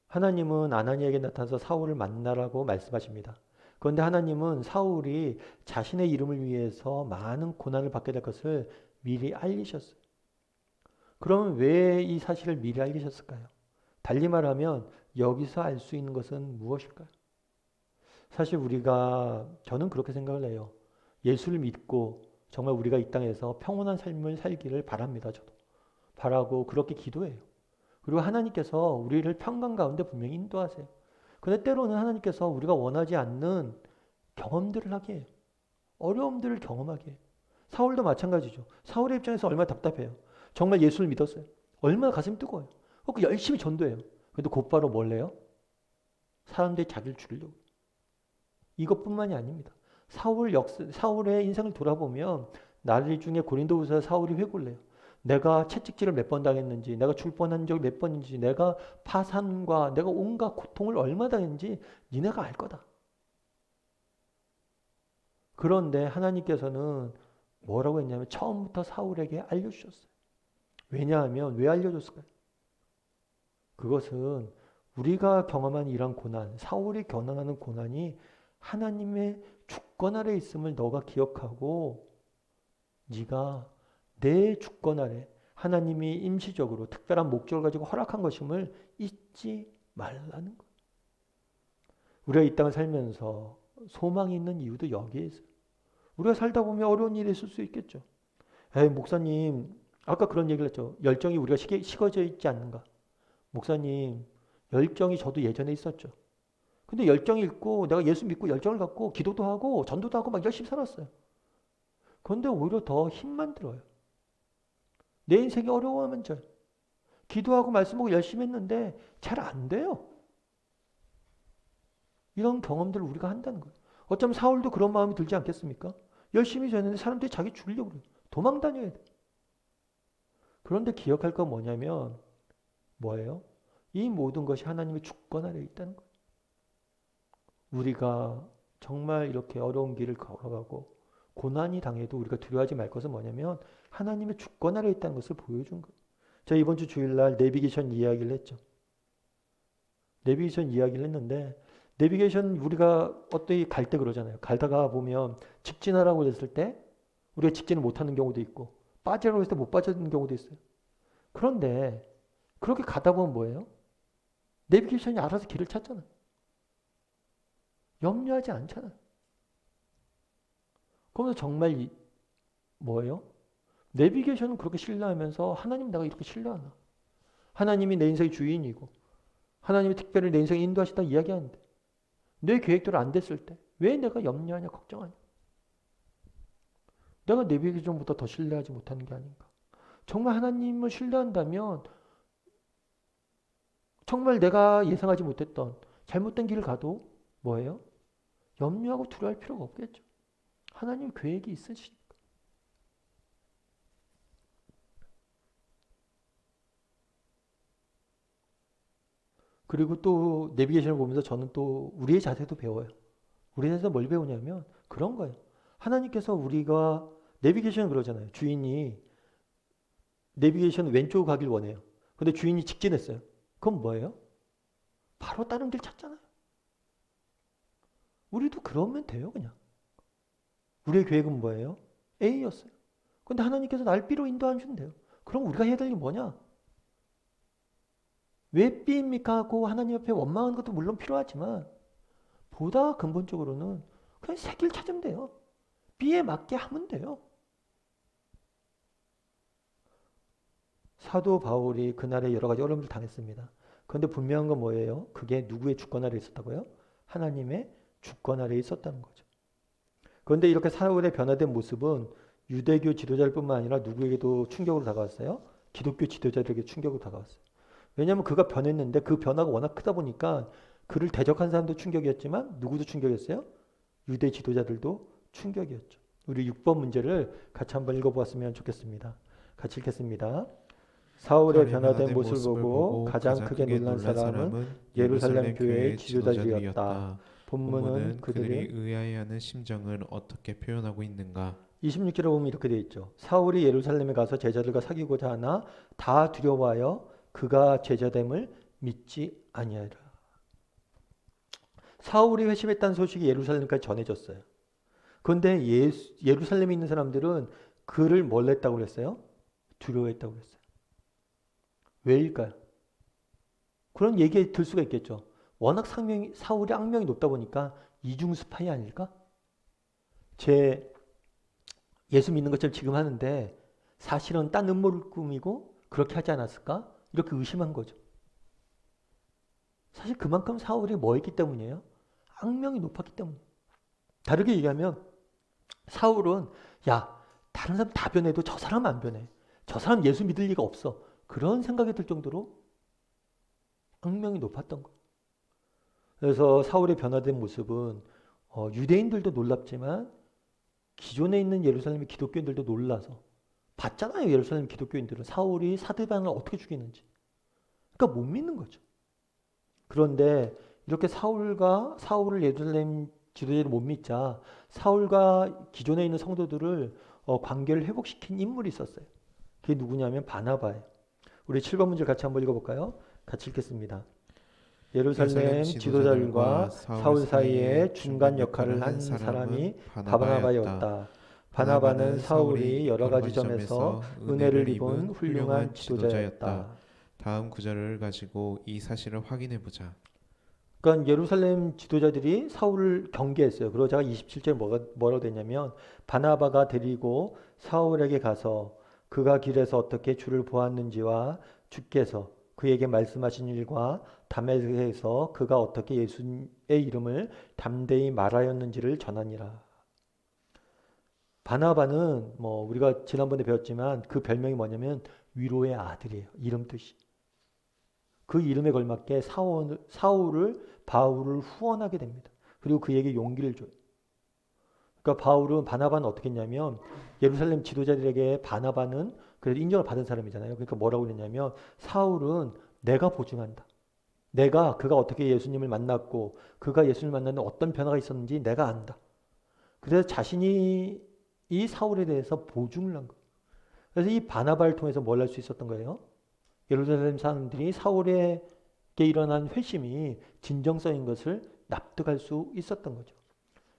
하나님은 아나니아에게 나타나서 사울을 만나라고 말씀하십니다. 그런데 하나님은 사울이 자신의 이름을 위해서 많은 고난을 받게 될 것을 미리 알리셨어요. 그러면 왜 이 사실을 미리 알리셨을까요? 달리 말하면 여기서 알 수 있는 것은 무엇일까요? 사실 저는 그렇게 생각을 해요. 예수를 믿고 정말 우리가 이 땅에서 평온한 삶을 살기를 바랍니다. 저도 바라고 그렇게 기도해요. 그리고 하나님께서 우리를 평강 가운데 분명히 인도하세요. 그런데 때로는 하나님께서 우리가 원하지 않는 경험들을 하게 해요. 어려움들을 경험하게 해요. 사울도 마찬가지죠. 사울의 입장에서 얼마나 답답해요. 정말 예수를 믿었어요. 얼마나 가슴이 뜨거워요. 그 열심히 전도해요. 그래도 곧바로 뭘 해요? 사람들이 자기를 죽이려고. 이것뿐만이 아닙니다. 사울의 인생을 돌아보면 나중에 고린도후서 사울이 회고를 내요. 내가 채찍질을 몇 번 당했는지, 내가 줄 뻔한 적이 몇 번인지, 내가 파산과 내가 온갖 고통을 얼마 당했는지 니네가 알 거다. 그런데 하나님께서는 뭐라고 했냐면 처음부터 사울에게 알려주셨어요. 왜냐하면 왜 알려줬을까요? 그것은 우리가 경험한 이런 고난, 사울이 경험하는 고난이 하나님의 주권 아래 있음을 너가 기억하고 네가 내 주권 아래 하나님이 임시적으로 특별한 목적을 가지고 허락한 것임을 잊지 말라는 거예요. 우리가 이 땅을 살면서 소망이 있는 이유도 여기에 있어요. 우리가 살다 보면 어려운 일이 있을 수 있겠죠. 에이, 목사님, 아까 그런 얘기를 했죠. 열정이 우리가 식어져 있지 않는가. 목사님, 열정이 저도 예전에 있었죠. 근데 열정이 있고 내가 예수 믿고 열정을 갖고 기도도 하고 전도도 하고 막 열심히 살았어요. 그런데 오히려 더 힘만 들어요. 내 인생이 어려워하면 기도하고 말씀하고 열심히 했는데 잘 안 돼요. 이런 경험들을 우리가 한다는 거예요. 어쩌면 사울도 그런 마음이 들지 않겠습니까? 열심히 했는데 사람들이 자기 죽이려고 그래요. 도망 다녀야 돼. 그런데 기억할 건 뭐예요? 이 모든 것이 하나님의 주권 아래 있다는 거예요. 우리가 정말 이렇게 어려운 길을 걸어가고 고난이 당해도 우리가 두려워하지 말 것은 뭐냐면 하나님의 주권 아래 있다는 것을 보여준 거예요. 제가 이번 주 주일날 내비게이션 이야기를 했죠. 내비게이션 이야기를 했는데 내비게이션 우리가 어떻게 갈 때 그러잖아요. 가다가 보면 직진하라고 했을 때 우리가 직진을 못하는 경우도 있고 빠지라고 했을 때 못 빠지는 경우도 있어요. 그런데 그렇게 가다 보면 뭐예요? 내비게이션이 알아서 길을 찾잖아요. 염려하지 않잖아요. 그러면서 정말 뭐예요? 내비게이션은 그렇게 신뢰하면서 하나님 내가 이렇게 신뢰하나? 하나님이 내 인생의 주인이고 하나님이 특별히 내 인생을 인도하시다 이야기하는데 내 계획대로 안 됐을 때 왜 내가 염려하냐 걱정하냐? 내가 내비게이션보다 더 신뢰하지 못하는 게 아닌가? 정말 하나님을 신뢰한다면 정말 내가 예상하지 못했던 잘못된 길을 가도 뭐예요? 염려하고 두려워할 필요가 없겠죠. 하나님 계획이 있으시니까. 그리고 또 내비게이션을 보면서 저는 또 우리의 자세도 배워요. 우리의 자세도 뭘 배우냐면 그런 거예요. 하나님께서 우리가 내비게이션은 그러잖아요. 주인이 내비게이션 왼쪽으로 가길 원해요. 근데 주인이 직진했어요. 그건 뭐예요? 바로 다른 길 찾잖아요. 우리도 그러면 돼요, 그냥. 우리의 계획은 뭐예요? A였어요. 근데 하나님께서 날 B로 인도해 주는데요. 그럼 우리가 해야 될 게 뭐냐? 왜 B입니까? 하고 하나님 앞에 원망하는 것도 물론 필요하지만 보다 근본적으로는 그냥 새 길 찾으면 돼요. B에 맞게 하면 돼요. 사도 바울이 그날에 여러 가지 어려움을 당했습니다. 그런데 분명한 건 뭐예요? 그게 누구의 주권 아래 있었다고요? 하나님의 주권 아래에 있었다는 거죠. 그런데 이렇게 사울의 변화된 모습은 유대교 지도자들뿐만 아니라 누구에게도 충격으로 다가왔어요. 기독교 지도자들에게 충격으로 다가왔어요. 왜냐하면 그가 변했는데 그 변화가 워낙 크다 보니까 그를 대적한 사람도 충격이었지만 누구도 충격이었어요? 유대 지도자들도 충격이었죠. 우리 6번 문제를 같이 한번 읽어보았으면 좋겠습니다. 같이 읽겠습니다. 사울의 사울의 변화된 변화된 모습을 모습을 보고 보고 가장 가장 크게 크게 놀란 놀란 사람은 사람은 예루살렘 예루살렘 교회의 교회의 지도자들이었다. 지도자들이었다. 본문은 본문은 그들이 그들이 의아해하는 심정을 어떻게 표현하고 있는가? 26절에 보면 이렇게 되어 있죠. 사울이 예루살렘에 가서 제자들과 사귀고자 하나 다 두려워하여 그가 제자됨을 믿지 아니하리라. 사울이 회심했다는 소식이 예루살렘까지 전해졌어요. 그런데 예루살렘에 있는 사람들은 그를 뭘 했다고 그랬어요? 두려워했다고 그랬어요. 왜일까요? 그런 얘기 들 수가 있겠죠. 워낙 사울이 악명이 높다 보니까 이중 스파이 아닐까? 제 예수 믿는 것처럼 지금 하는데 사실은 딴 음모를 꾸미고 그렇게 하지 않았을까? 이렇게 의심한 거죠. 사실 그만큼 사울이 뭐 했기 때문이에요? 악명이 높았기 때문이에요. 다르게 얘기하면 사울은 야 다른 사람 다 변해도 저 사람 안 변해. 저 사람 예수 믿을 리가 없어. 그런 생각이 들 정도로 악명이 높았던 거예요. 그래서 사울의 변화된 모습은 유대인들도 놀랍지만 기존에 있는 예루살렘의 기독교인들도 놀라서 봤잖아요. 예루살렘 기독교인들은 사울이 사드반을 어떻게 죽이는지. 그러니까 못 믿는 거죠. 그런데 이렇게 사울을 예루살렘 지도자를 못 믿자 사울과 기존에 있는 성도들을 관계를 회복시킨 인물이 있었어요. 그게 누구냐면 바나바예요. 우리 7번 문제 같이 한번 읽어볼까요? 같이 읽겠습니다. 예루살렘 예루살렘 지도자들과 지도자들과 사울 사울 사이에 사이에 중간 중간 역할을 역할을 한 한 사람은 사람이 바나바였다. 바나바였다. 바나바는 바나바는 사울이 사울이 여러 여러 가지 가지 점에서 점에서 은혜를 은혜를 입은 입은 훌륭한 훌륭한 지도자였다. 지도자였다. 다음 구절을 가지고 이 사실을 확인해 보자. 그러니까 예루살렘 지도자들이 사울을 경계했어요. 그러자가 27절에 뭐라고 됐냐면 바나바가 데리고 사울에게 가서 그가 길에서 어떻게 주를 보았는지와 주께서 그에게 말씀하신 일과 다메섹에서 그가 어떻게 예수의 이름을 담대히 말하였는지를 전하니라. 바나바는 뭐 우리가 지난번에 배웠지만 그 별명이 뭐냐면 위로의 아들이에요. 이름 뜻이. 그 이름에 걸맞게 사울을 바울을 후원하게 됩니다. 그리고 그에게 용기를 줘요. 그러니까 바나바는 어떻게 했냐면 예루살렘 지도자들에게 바나바는 그래도 인정을 받은 사람이잖아요. 그러니까 뭐라고 그랬냐면 사울은 내가 보증한다. 내가 그가 어떻게 예수님을 만났고 그가 예수님을 만나는 어떤 변화가 있었는지 내가 안다. 그래서 자신이 이 사울에 대해서 보증을 한 거예요. 그래서 이 바나바를 통해서 뭘 할 수 있었던 거예요? 예루살렘 사람들이 사울에게 일어난 회심이 진정성인 것을 납득할 수 있었던 거죠.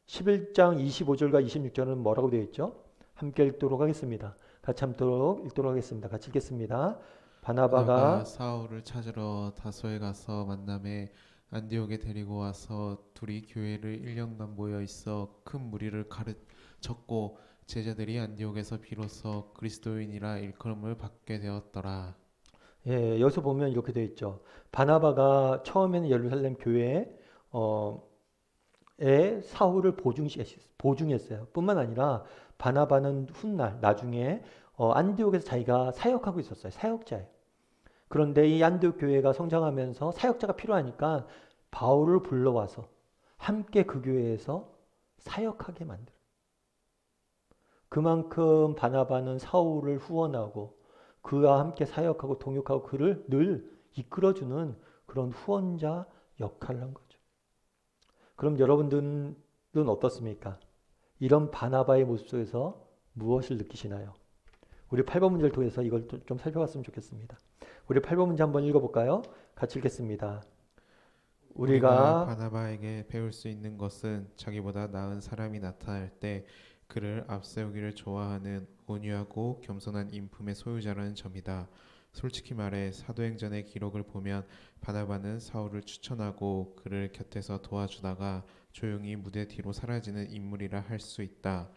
11장 25절과 26절은 뭐라고 되어 있죠? 함께 읽도록 하겠습니다. 같이 함께 읽도록 하겠습니다. 같이 읽겠습니다. 바나바가 바나바가 사울을 찾으러 다소에 가서 만남에 안디옥에 데리고 와서 둘이 교회를 1년간 모여 있어 큰 무리를 가르쳤고 제자들이 안디옥에서 비로소 그리스도인이라 일컬음을 받게 되었더라. 여기서 보면 이렇게 되어 있죠. 바나바가 처음에는 예루살렘 교회에 사울을 보증했어요. 뿐만 아니라 바나바는 훗날 나중에 안디옥에서 자기가 사역하고 있었어요. 사역자예요. 그런데 이 안디옥 교회가 성장하면서 사역자가 필요하니까 바울을 불러와서 함께 그 교회에서 사역하게 만들어요. 그만큼 바나바는 사울을 후원하고 그와 함께 사역하고 동역하고 그를 늘 이끌어주는 그런 후원자 역할을 한 거죠. 그럼 여러분들은 어떻습니까? 이런 바나바의 모습 속에서 무엇을 느끼시나요? 우리 8번 문제를 통해서 이걸 좀 살펴봤으면 좋겠습니다. 우리 8번 문제 한번 읽어볼까요? 같이 읽겠습니다. 우리가 우리가 바나바에게 배울 수 있는 것은 자기보다 나은 사람이 나타날 때 그를 앞세우기를 좋아하는 온유하고 겸손한 인품의 소유자라는 점이다. 솔직히 말해 사도행전의 기록을 보면 바나바는 사울을 추천하고 그를 곁에서 도와주다가 조용히 무대 뒤로 사라지는 인물이라 할 수 있다.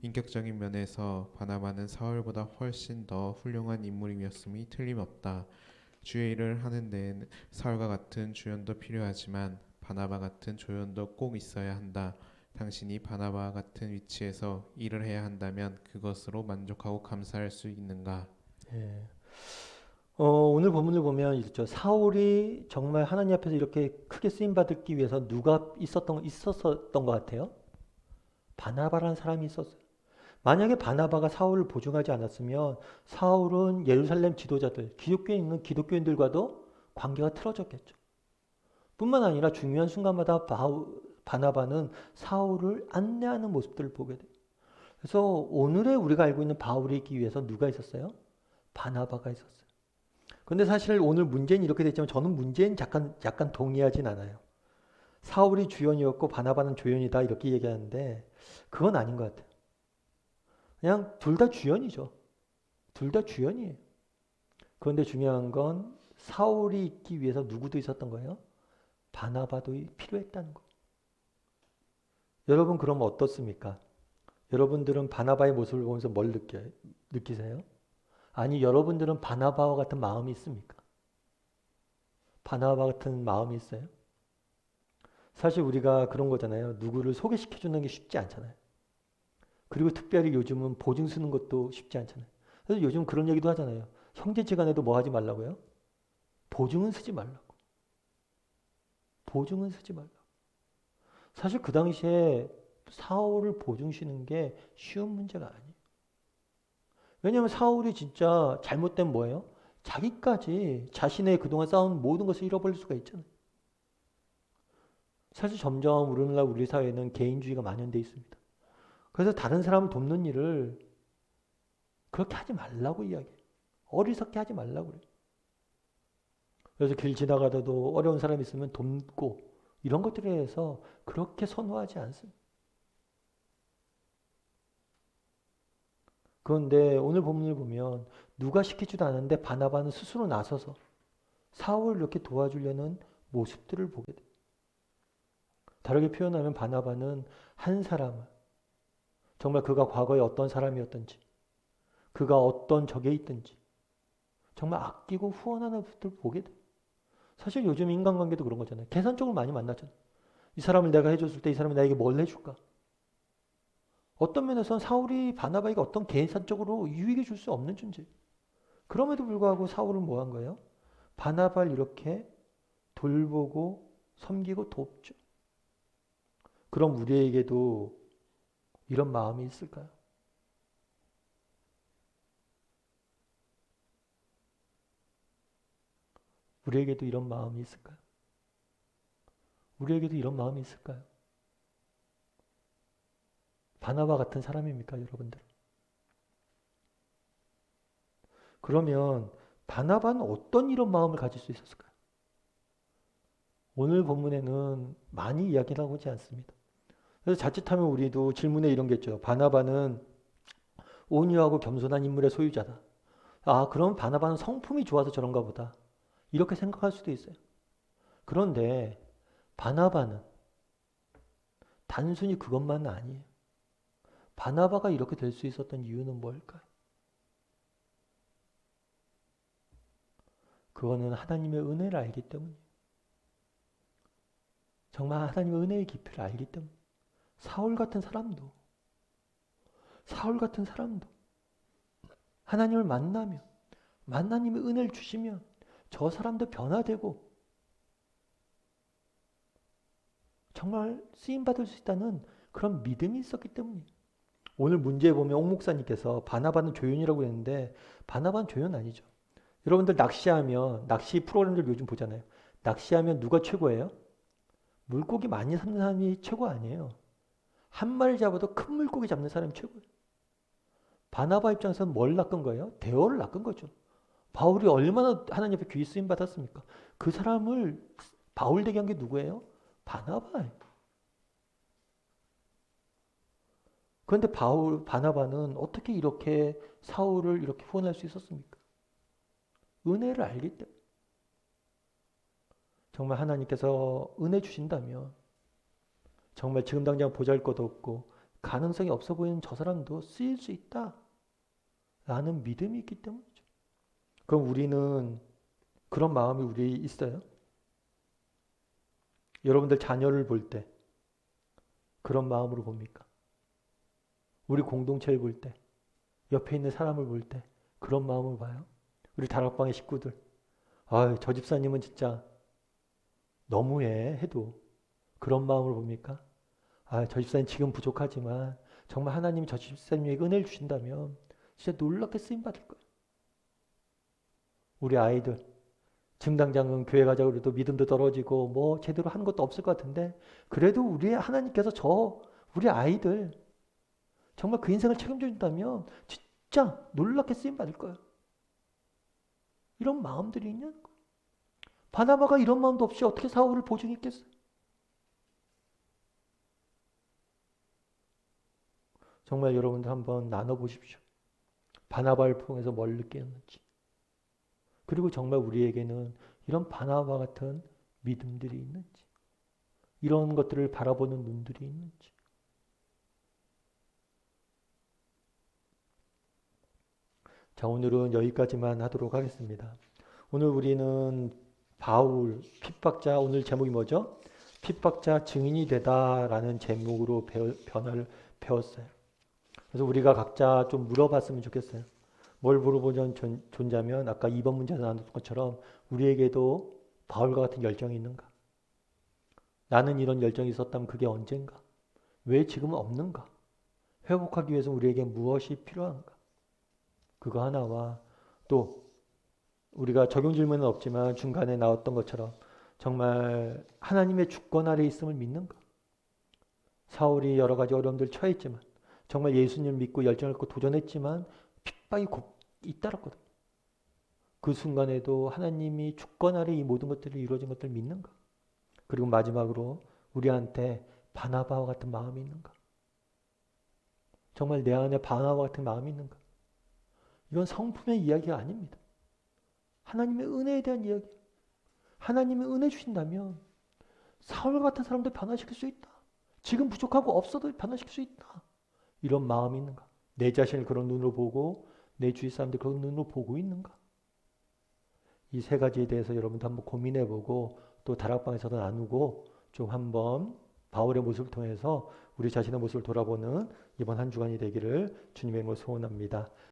인격적인 면에서 바나바는 사울보다 훨씬 더 훌륭한 인물이었음이 틀림없다. 주의 일을 하는 데에는 사울과 같은 주연도 필요하지만 바나바 같은 조연도 꼭 있어야 한다. 당신이 바나바와 같은 위치에서 일을 해야 한다면 그것으로 만족하고 감사할 수 있는가? 예. 오늘 본문을 보면 있죠. 사울이 정말 하나님 앞에서 이렇게 크게 쓰임 받기 위해서 누가 있었던 것 같아요? 바나바라는 사람이 있었어요. 만약에 바나바가 사울을 보증하지 않았으면 사울은 예루살렘 지도자들, 기독교에 있는 기독교인들과도 관계가 틀어졌겠죠. 뿐만 아니라 중요한 순간마다 바나바는 사울을 안내하는 모습들을 보게 돼요. 그래서 오늘의 우리가 알고 있는 바울이 있기 위해서 누가 있었어요? 바나바가 있었어요. 그런데 사실 오늘 문제는 이렇게 됐지만 저는 문제는 약간 동의하진 않아요. 사울이 주연이었고 바나바는 조연이다 이렇게 얘기하는데 그건 아닌 것 같아요. 그냥 둘 다 주연이죠. 둘 다 주연이에요. 그런데 중요한 건 사울이 있기 위해서 누구도 있었던 거예요? 바나바도 필요했다는 거예요. 여러분 그럼 어떻습니까? 여러분들은 바나바의 모습을 보면서 뭘 느끼세요? 아니 여러분들은 바나바와 같은 마음이 있습니까? 바나바 같은 마음이 있어요? 사실 우리가 그런 거잖아요. 누구를 소개시켜 주는 게 쉽지 않잖아요. 그리고 특별히 요즘은 보증 쓰는 것도 쉽지 않잖아요. 그래서 요즘 그런 얘기도 하잖아요. 형제지간에도 뭐 하지 말라고요? 보증은 쓰지 말라고. 보증은 쓰지 말라고. 사실 그 당시에 사울을 보증 쓰는 게 쉬운 문제가 아니에요. 왜냐하면 사울이 진짜 잘못된 뭐예요? 자기까지 자신의 그동안 쌓은 모든 것을 잃어버릴 수가 있잖아요. 사실 점점 오늘날 우리 사회는 개인주의가 만연되어 있습니다. 그래서 다른 사람을 돕는 일을 그렇게 하지 말라고 이야기해요. 어리석게 하지 말라고 그래요. 그래서 길 지나가다도 어려운 사람 있으면 돕고 이런 것들에 대해서 그렇게 선호하지 않습니다. 그런데 오늘 본문을 보면 누가 시키지도 않았는데 바나바는 스스로 나서서 사울을 이렇게 도와주려는 모습들을 보게 돼요. 다르게 표현하면 바나바는 한 사람을 정말 그가 과거에 어떤 사람이었던지 그가 어떤 적에 있든지 정말 아끼고 후원하는 모습들을 보게 돼요. 사실 요즘 인간관계도 그런 거잖아요. 계산적으로 많이 만나잖아요. 이 사람을 내가 해줬을 때 이 사람이 나에게 뭘 해줄까? 어떤 면에서는 사울이 바나바에게 어떤 계산적으로 유익을 줄 수 없는 존재. 그럼에도 불구하고 사울은 뭐 한 거예요? 바나바를 이렇게 돌보고 섬기고 돕죠. 그럼 우리에게도 이런 마음이 있을까요? 우리에게도 이런 마음이 있을까요? 우리에게도 이런 마음이 있을까요? 바나바 같은 사람입니까, 여러분들? 그러면 바나바는 어떤 이런 마음을 가질 수 있었을까요? 오늘 본문에는 많이 이야기를 하고 있지 않습니다. 그래서 자칫하면 우리도 질문에 이런 게 있죠. 바나바는 온유하고 겸손한 인물의 소유자다. 아, 그럼 바나바는 성품이 좋아서 저런가 보다. 이렇게 생각할 수도 있어요. 그런데 바나바는 단순히 그것만은 아니에요. 바나바가 이렇게 될 수 있었던 이유는 뭘까요? 그거는 하나님의 은혜를 알기 때문이에요. 정말 하나님의 은혜의 깊이를 알기 때문에 사울 같은 사람도 하나님을 만나면 하나님의 은혜를 주시면 저 사람도 변화되고 정말 쓰임받을 수 있다는 그런 믿음이 있었기 때문이에요. 오늘 문제에 보면 옥 목사님께서 바나바는 조연이라고 했는데 바나바는 조연 아니죠. 여러분들 낚시하면 낚시 프로그램들 요즘 보잖아요. 낚시하면 누가 최고예요? 물고기 많이 잡는 사람이 최고 아니에요. 한 마리 잡아도 큰 물고기 잡는 사람이 최고예요. 바나바 입장에서는 뭘 낚은 거예요? 대어를 낚은 거죠. 바울이 얼마나 하나님 앞에 귀히 쓰임 받았습니까? 그 사람을 바울 되게 한 게 누구예요? 바나바예요. 그런데 바나바는 어떻게 이렇게 사울을 이렇게 후원할 수 있었습니까? 은혜를 알기 때문에. 정말 하나님께서 은혜 주신다면 정말 지금 당장 보잘것 없고 가능성이 없어 보이는 저 사람도 쓰일 수 있다. 라는 믿음이 있기 때문이죠. 그럼 우리는 그런 마음이 우리 있어요? 여러분들 자녀를 볼 때 그런 마음으로 봅니까? 우리 공동체를 볼 때, 옆에 있는 사람을 볼 때 그런 마음을 봐요? 우리 다락방의 식구들, 저 집사님은 진짜 너무해 해도 그런 마음으로 봅니까? 저 집사님 지금 부족하지만 정말 하나님이 저 집사님에게 은혜를 주신다면 진짜 놀랍게 쓰임 받을 거예요. 우리 아이들 지금 당장은 교회 가자고 해도 믿음도 떨어지고 뭐 제대로 하는 것도 없을 것 같은데 그래도 우리 하나님께서 우리 아이들 정말 그 인생을 책임져 준다면 진짜 놀랍게 쓰임 받을 거예요. 이런 마음들이 있냐는 거예요. 바나바가 이런 마음도 없이 어떻게 사울을 보증했겠어요? 정말 여러분들 한번 나눠보십시오. 바나바를 통해서 뭘 느꼈는지. 그리고 정말 우리에게는 이런 바나바 같은 믿음들이 있는지. 이런 것들을 바라보는 눈들이 있는지. 자, 오늘은 여기까지만 하도록 하겠습니다. 오늘 우리는 바울, 핍박자, 오늘 제목이 뭐죠? 핍박자 증인이 되다라는 제목으로 변화를 배웠어요. 그래서 우리가 각자 좀 물어봤으면 좋겠어요. 뭘 물어보는 존재면 아까 2번 문제에서 나눴던 것처럼 우리에게도 바울과 같은 열정이 있는가? 나는 이런 열정이 있었다면 그게 언젠가? 왜 지금은 없는가? 회복하기 위해서 우리에게 무엇이 필요한가? 그거 하나와 또 우리가 적용 질문은 없지만 중간에 나왔던 것처럼 정말 하나님의 주권 아래 있음을 믿는가? 사울이 여러 가지 어려움들 처했지만 정말 예수님을 믿고 열정을 갖고 도전했지만 핍박이 곧 잇따랐거든요. 그 순간에도 하나님이 주권 아래 이 모든 것들이 이루어진 것들을 믿는가? 그리고 마지막으로 우리한테 바나바와 같은 마음이 있는가? 정말 내 안에 바나바와 같은 마음이 있는가? 이건 성품의 이야기가 아닙니다. 하나님의 은혜에 대한 이야기. 하나님의 은혜 주신다면 사울 같은 사람도 변화시킬 수 있다. 지금 부족하고 없어도 변화시킬 수 있다. 이런 마음이 있는가? 내 자신을 그런 눈으로 보고 내 주위 사람들 그런 눈으로 보고 있는가? 이 세 가지에 대해서 여러분도 한번 고민해보고 또 다락방에서도 나누고 좀 한번 바울의 모습을 통해서 우리 자신의 모습을 돌아보는 이번 한 주간이 되기를 주님의 이름으로 소원합니다.